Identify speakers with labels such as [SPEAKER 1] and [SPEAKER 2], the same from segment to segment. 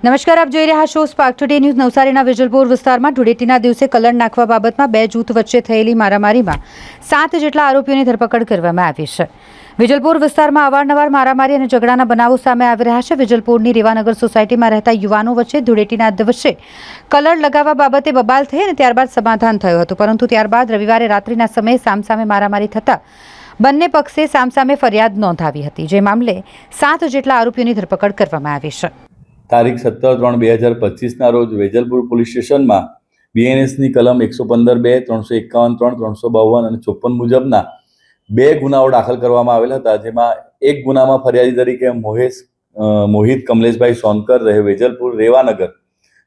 [SPEAKER 1] નમસ્કાર, આપ જોઈ રહ્યા છો સ્પાર્ક ટુડે ન્યૂઝ. નવસારીના વિજલપુર વિસ્તારમાં ધૂળેટીના દિવસે કલર નાખવા બાબતમાં બે જૂથ વચ્ચે થયેલી મારામારીમાં 7 જેટલા આરોપીઓની ધરપકડ કરવામાં આવી છે. વિજલપુર વિસ્તારમાં અવારનવાર મારામારી અને ઝઘડાના બનાવો સામે આવી રહ્યા છે. વિજલપુરની રેવાનગર સોસાયટીમાં રહેતા યુવાનો વચ્ચે ધૂળેટીના દિવસે કલર લગાવવા બાબતે બબાલ થઈ અને ત્યારબાદ સમાધાન થયું હતું, પરંતુ ત્યારબાદ રવિવારે રાત્રિના સમયે સામસામે મારામારી થતાં બંને પક્ષે સામસામે ફરિયાદ નોંધાવી હતી, જે મામલે 7 જેટલા આરોપીઓની ધરપકડ કરવામાં આવી છે.
[SPEAKER 2] તારીખ 17/3/2025ના રોજ વેજલપુર પોલીસ સ્ટેશનમાં બીએનએસની કલમ 115(2), 351(3), 352 અને 54 મુજબના 2 ગુનાઓ દાખલ કરવામાં આવેલ હતા, જેમાં એક ગુનામાં ફરિયાદી તરીકે મોહિત કમલેશભાઈ સોનકર, રહે વેજલપુર, રેવાનગર,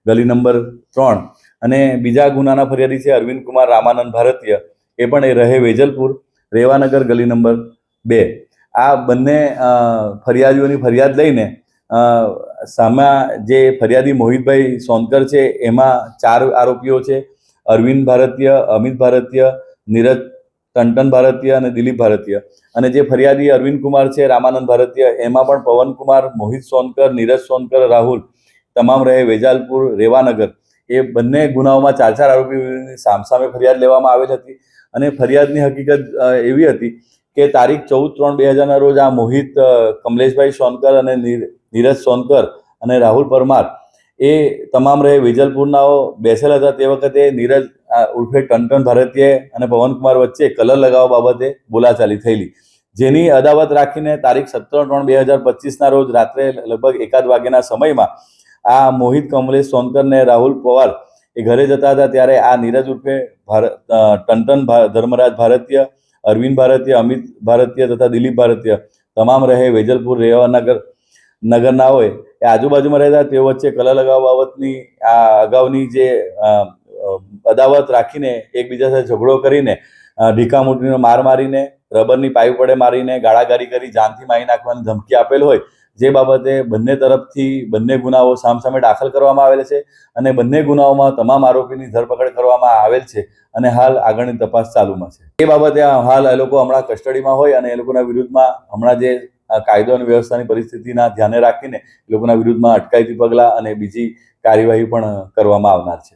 [SPEAKER 2] ગલી નંબર 3, અને બીજા ગુનાના ફરિયાદી છે અરવિંદ કુમાર રામાનંદ ભારતીય, એ પણ રહે વેજલપુર, રેવાનગર, ગલી નંબર 2. આ બંને ફરિયાદીઓની ફરિયાદ લઈને સામે જે ફરિયાદી મોહિતભાઈ સોનકર છે એમાં 4 આરોપીઓ છે: અરવિંદ ભારતીય, અમિત ભારતીય, નીરજ ટંટન ભારતીય અને દિલીપ ભારતીય. અને જે ફરિયાદી અરવિંદ કુમાર છે રામાનંદ ભારતીય, એમાં પણ પવન કુમાર, મોહિત સોનકર, નીરજ સોનકર, રાહુલ, તમામ રહે વેજાલપુર, રેવાનગર. એ બંને ગુનાઓમાં 4 આરોપીઓની સામસામે ફરિયાદ લેવામાં આવેલ હતી. અને ફરિયાદની હકીકત એવી હતી કે તારીખ 14/3/2000ના રોજ આ મોહિત કમલેશભાઈ સોનકર અને નીરજ સોનકર અને રાહુલ પરમાર એ તમામ રહે વેજલપુરનાઓ બેસેલા હતા. તે વખતે નીરજ ઉર્ફે ટંટન ભારતીય અને પવનકુમાર વચ્ચે કલર લગાવવા બાબતે બોલાચાલી થયેલી, જેની અદાવત રાખીને તારીખ 17/3/2025ના રોજ રાત્રે લગભગ 1 વાગ્યાના સમયમાં આ મોહિત કમલેશ સોનકર ને રાહુલ પવાર એ ઘરે જતા હતા, ત્યારે આ નીરજ ઉર્ફે ટંટન ધર્મરાજ ભારતીય, અરવિંદ ભારતીય, અમિત ભારતીય તથા દિલીપ ભારતીય, તમામ રહે વેજલપુર, રેવાનગર નગરનાઓએ એ આજુબાજુમાં રહેતા તેઓ વચ્ચે કલર લગાવવા બાબતની આ અગાઉની જે અદાવત રાખીને એકબીજા સાથે ઝઘડો કરીને ઢીકામૂટીનો માર મારીને, રબરની પાઇપ વડે મારીને, ગાળાગાળી કરી જાનથી મારી નાખવાની ધમકી આપેલ હોય, જે બાબતે બંને તરફથી બંને ગુનાઓ સામસામે દાખલ કરવામાં આવેલ છે. અને બંને ગુનાઓમાં તમામ આરોપીની ધરપકડ કરવામાં આવેલ છે અને હાલ આગળની તપાસ ચાલુમાં છે. એ બાબતે હાલ એ લોકો હમણાં કસ્ટડીમાં હોય અને એ લોકોના વિરુદ્ધમાં હમણાં જે કાયદો અને વ્યવસ્થાની પરિસ્થિતિના ધ્યાને રાખીને એ લોકોના વિરુદ્ધમાં અટકાયતી પગલાં અને બીજી કાર્યવાહી પણ કરવામાં આવનાર છે.